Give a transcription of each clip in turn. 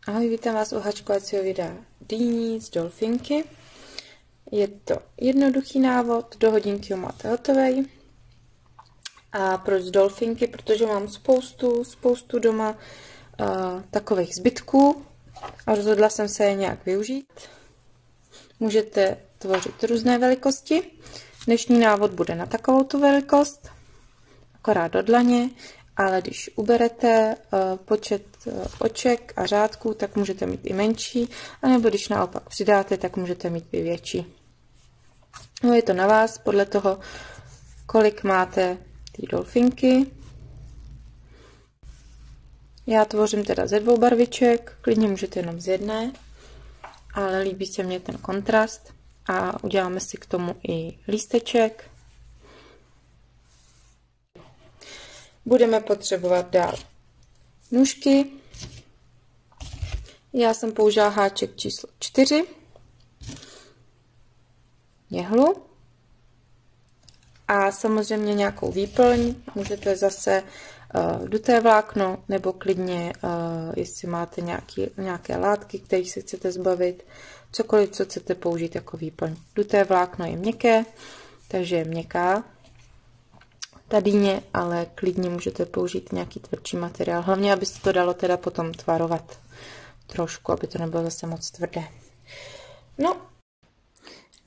Ahoj, vítám vás u háčkovacího videa dýní z Dolfinky. Je to jednoduchý návod, do hodinky ho máte hotovej. A proč z Dolfinky? Protože mám spoustu doma takových zbytků a rozhodla jsem se je nějak využít. Můžete tvořit různé velikosti. Dnešní návod bude na takovou tu velikost, akorát do dlaně. Ale když uberete počet oček a řádků, tak můžete mít i menší, anebo když naopak přidáte, tak můžete mít i větší. No, je to na vás, podle toho, kolik máte ty dolfinky. Já tvořím teda ze 2 barviček, klidně můžete jenom z jedné, ale líbí se mně ten kontrast a uděláme si k tomu i lísteček. Budeme potřebovat dál nůžky. Já jsem použila háček číslo 4, jehlu a samozřejmě nějakou výplň. Můžete zase duté vlákno nebo klidně, jestli máte nějaké látky, kterých se chcete zbavit, cokoliv, co chcete použít jako výplň. Duté vlákno je měkké, takže je měkká ta dýně, ale klidně můžete použít nějaký tvrdší materiál. Hlavně, aby se to dalo teda potom tvarovat trošku, aby to nebylo zase moc tvrdé. No,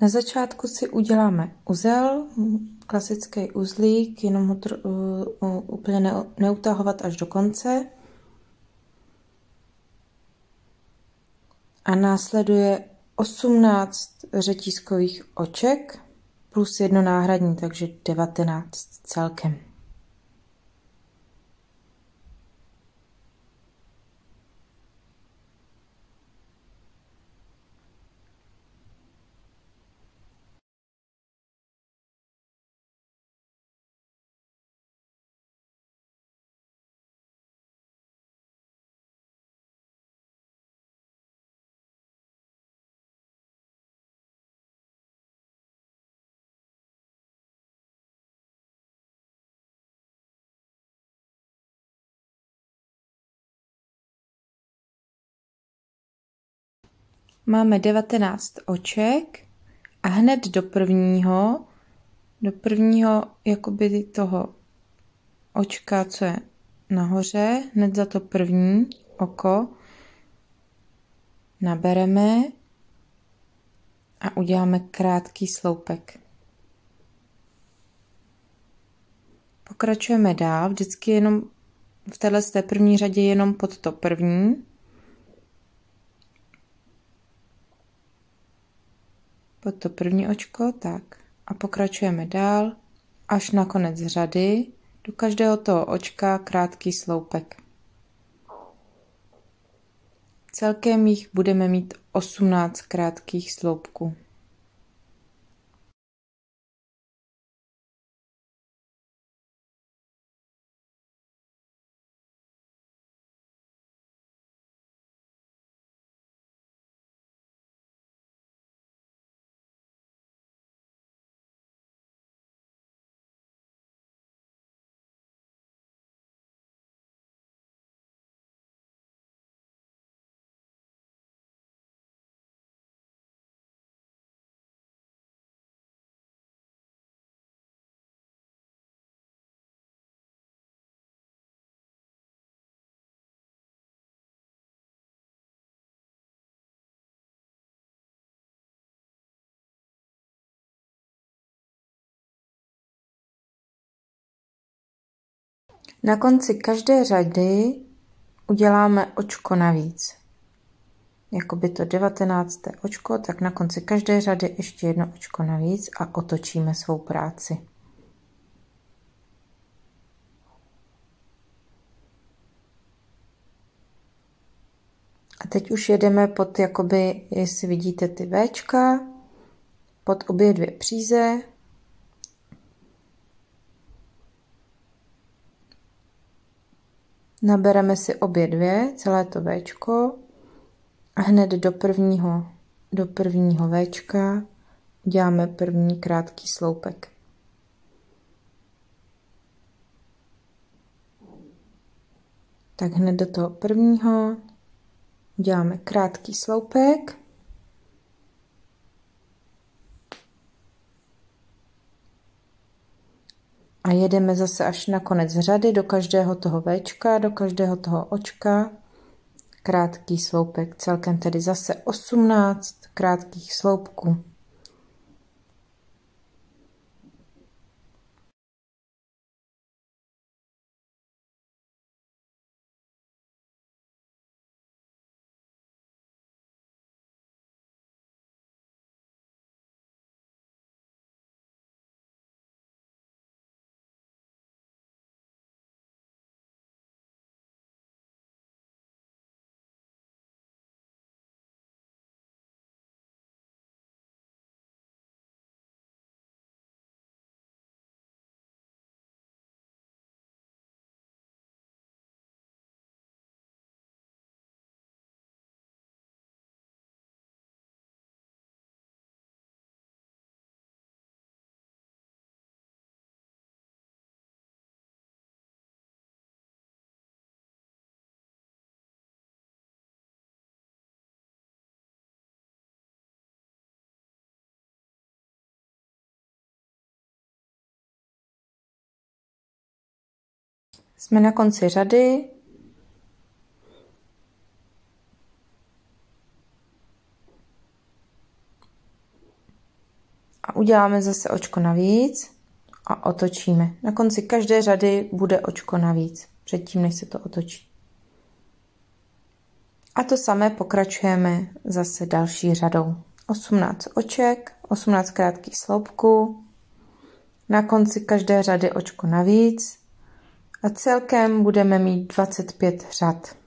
na začátku si uděláme uzel, klasický uzlík, jenom ho úplně neutahovat až do konce. A následuje 18 řetízkových oček plus 1 náhradní, takže 19 celkem. Máme 19 oček a hned do prvního jakoby toho očka, co je nahoře, hned za to první oko nabereme a uděláme krátký sloupek. Pokračujeme dál, vždycky jenom v této první řadě jenom pod to první. Pod to první očko, tak. A pokračujeme dál až na konec řady. Do každého toho očka krátký sloupek. Celkem jich budeme mít 18 krátkých sloupků. Na konci každé řady uděláme očko navíc. Jakoby to 19. očko, tak na konci každé řady ještě jedno očko navíc a otočíme svou práci. A teď už jedeme pod, jakoby, jestli vidíte ty Včka, pod obě 2 příze. Nabereme si obě 2, celé to Včko a hned do prvního Včka uděláme první krátký sloupek. Tak hned do toho prvního Děláme krátký sloupek. A jedeme zase až na konec řady do každého toho Včka, do každého toho očka. Krátký sloupek, celkem tedy zase 18 krátkých sloupků. Jsme na konci řady. A uděláme zase očko navíc a otočíme. Na konci každé řady bude očko navíc, předtím, než se to otočí. A to samé pokračujeme zase další řadou. 18 oček, 18 krátkých sloupků, na konci každé řady očko navíc a celkem budeme mít 25 řad.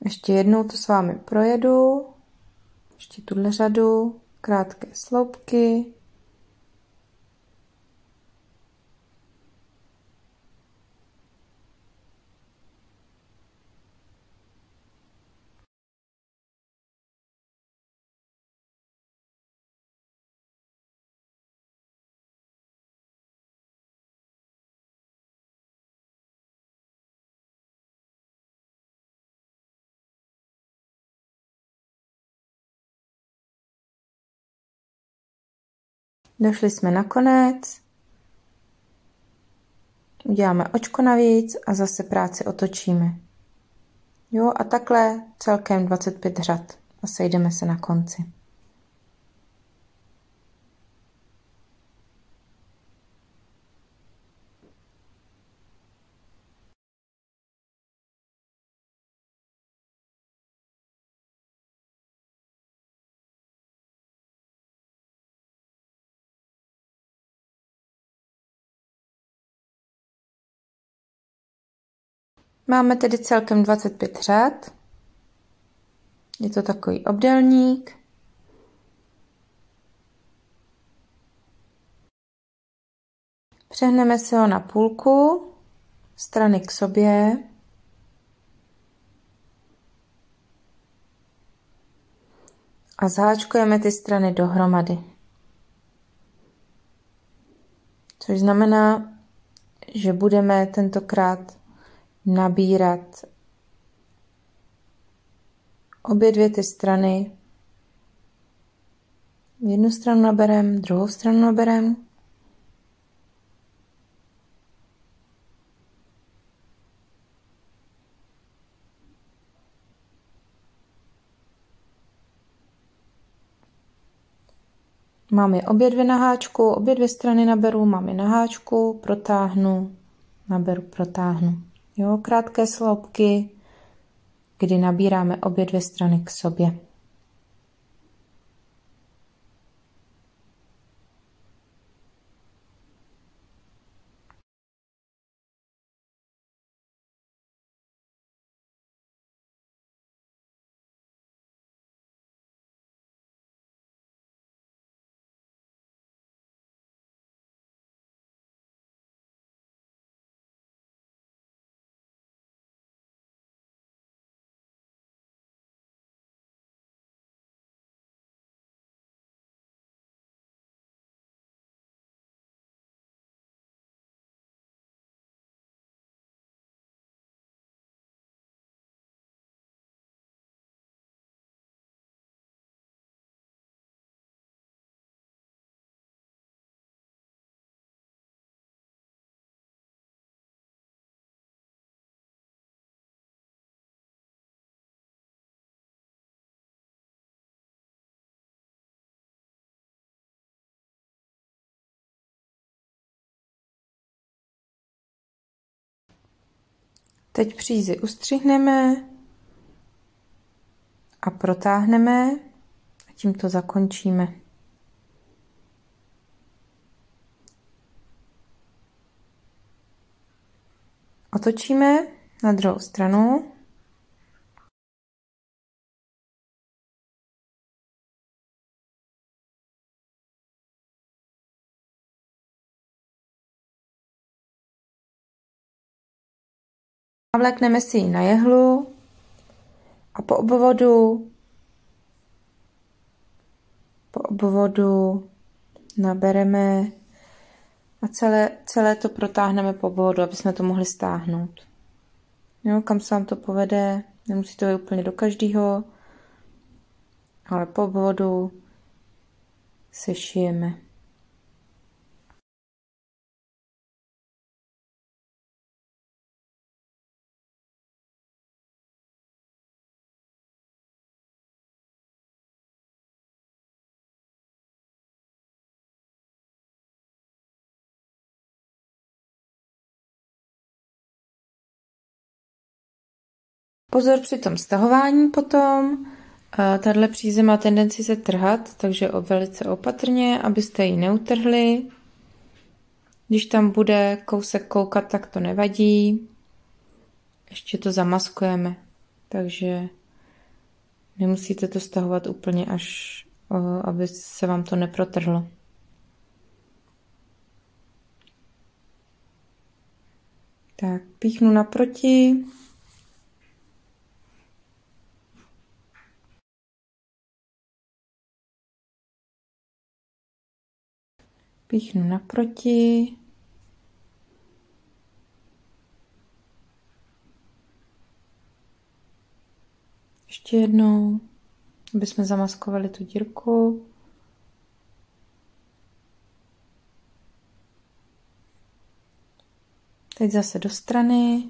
Ještě jednou to s vámi projedu, ještě tuhle řadu, krátké sloupky. Došli jsme na konec. Uděláme očko navíc a zase práci otočíme. Jo, a takhle celkem 25 řad a sejdeme se na konci. Máme tedy celkem 25 řad. Je to takový obdélník. Přehneme si ho na půlku, strany k sobě. A zháčkujeme ty strany dohromady. Což znamená, že budeme tentokrát nabírat obě dvě ty strany. Jednu stranu nabereme, druhou stranu nabereme. Mám je obě dvě na háčku, obě dvě strany naberu, mám je na háčku, protáhnu, naberu, protáhnu. Jo, krátké sloupky, kdy nabíráme obě dvě strany k sobě. Teď přízy ustřihneme a protáhneme a tím to zakončíme. Otočíme na druhou stranu. Navlékneme si ji na jehlu a po obvodu nabereme a celé to protáhneme po obvodu, aby jsme to mohli stáhnout. Jo, kam se vám to povede, nemusí to být úplně do každého, ale po obvodu sešijeme. Pozor při tom stahování potom. Tahle příze má tendenci se trhat, takže velice opatrně, abyste ji neutrhli. Když tam bude kousek koukat, tak to nevadí. Ještě to zamaskujeme, takže nemusíte to stahovat úplně až, aby se vám to neprotrhlo. Tak, píchnu naproti. Píchnu naproti. Ještě jednou, aby jsme zamaskovali tu dírku. Teď zase do strany.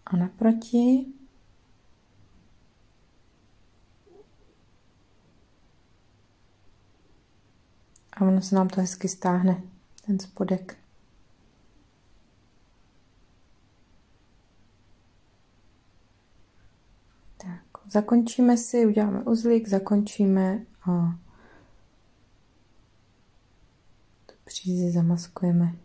A naproti. A ono se nám to hezky stáhne, ten spodek. Tak, zakončíme si, uděláme uzlík, zakončíme a tu přízi zamaskujeme.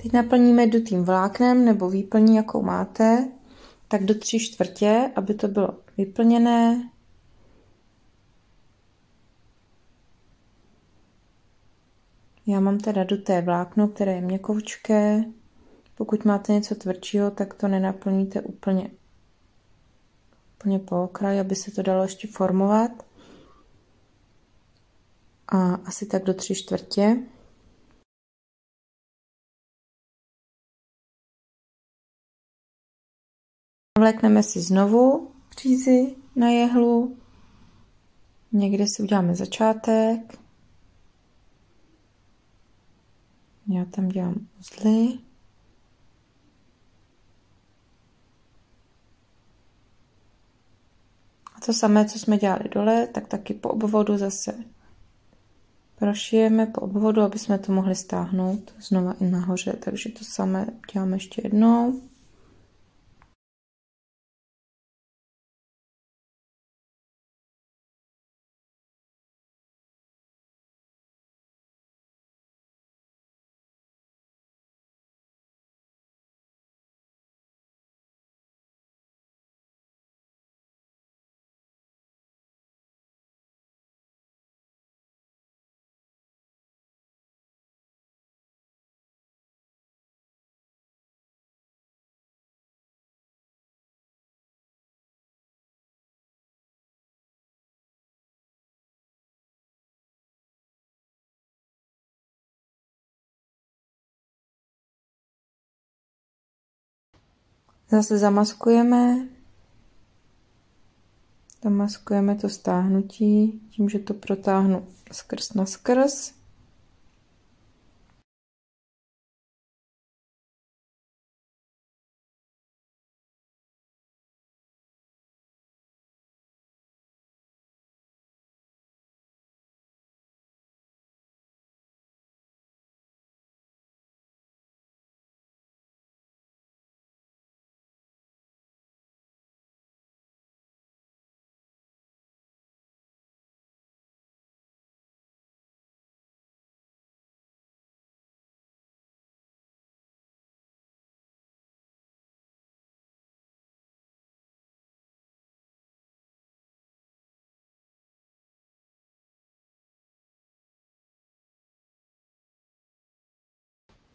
Teď naplníme dutým vláknem nebo výplní, jakou máte, tak do 3/4, aby to bylo vyplněné. Já mám teda duté vlákno, které je měkoučké. Pokud máte něco tvrdšího, tak to nenaplníte úplně po okraji, aby se to dalo ještě formovat. A asi tak do 3/4. Vlékneme si znovu přízi na jehlu. Někde si uděláme začátek. Já tam dělám uzly. A to samé, co jsme dělali dole, tak taky po obvodu zase prošijeme po obvodu, aby jsme to mohli stáhnout znova i nahoře. Takže to samé děláme ještě jednou. Zase zamaskujeme. Zamaskujeme to stáhnutí tím, že to protáhnu skrz na skrz.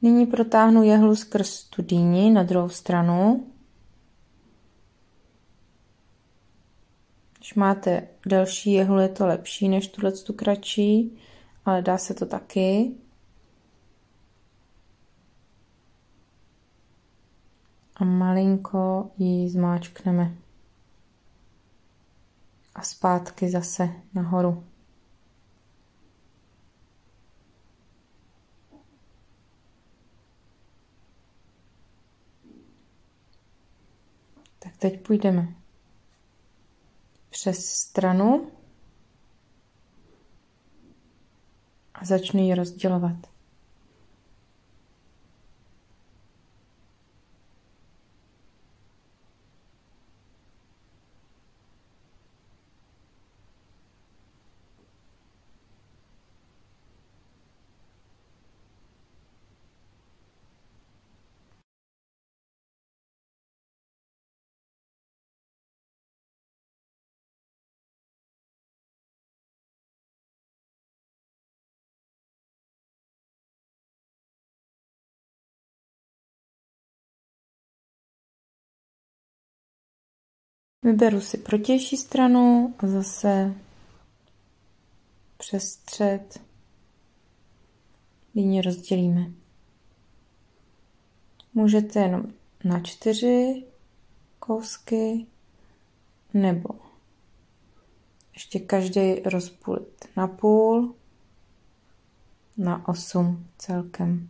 Nyní protáhnu jehlu skrz tu dýni na druhou stranu. Když máte delší jehlu, je to lepší než tu kratší, ale dá se to taky. A malinko ji zmáčkneme. A zpátky zase nahoru. Tak teď půjdeme přes stranu a začnu ji rozdělovat. Vyberu si protější stranu a zase přes střed dýni rozdělíme. Můžete jenom na 4 kousky nebo ještě každý rozpůlit na půl, na 8 celkem.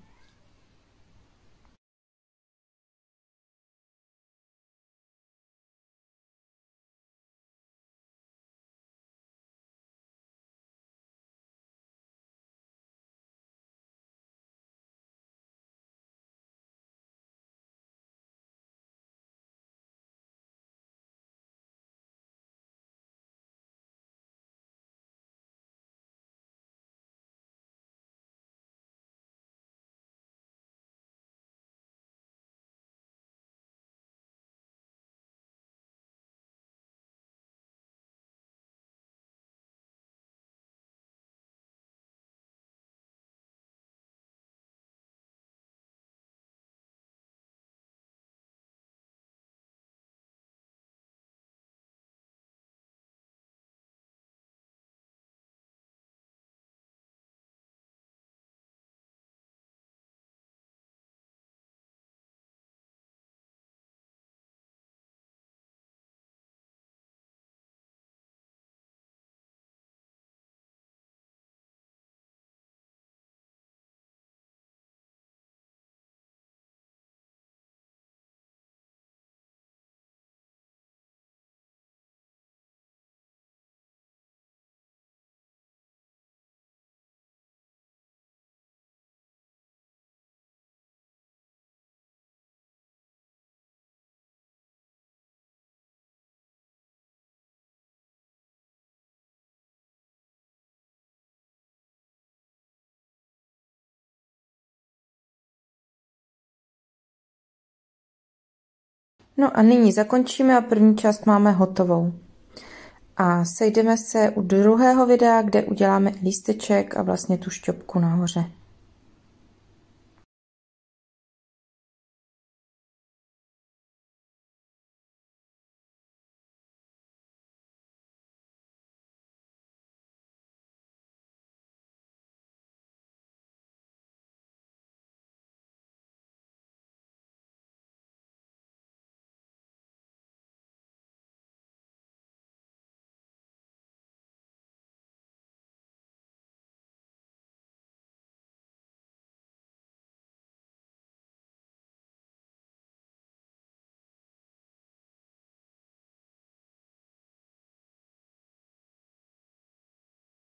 No a nyní zakončíme a první část máme hotovou. A sejdeme se u druhého videa, kde uděláme lísteček a vlastně tu šťopku nahoře.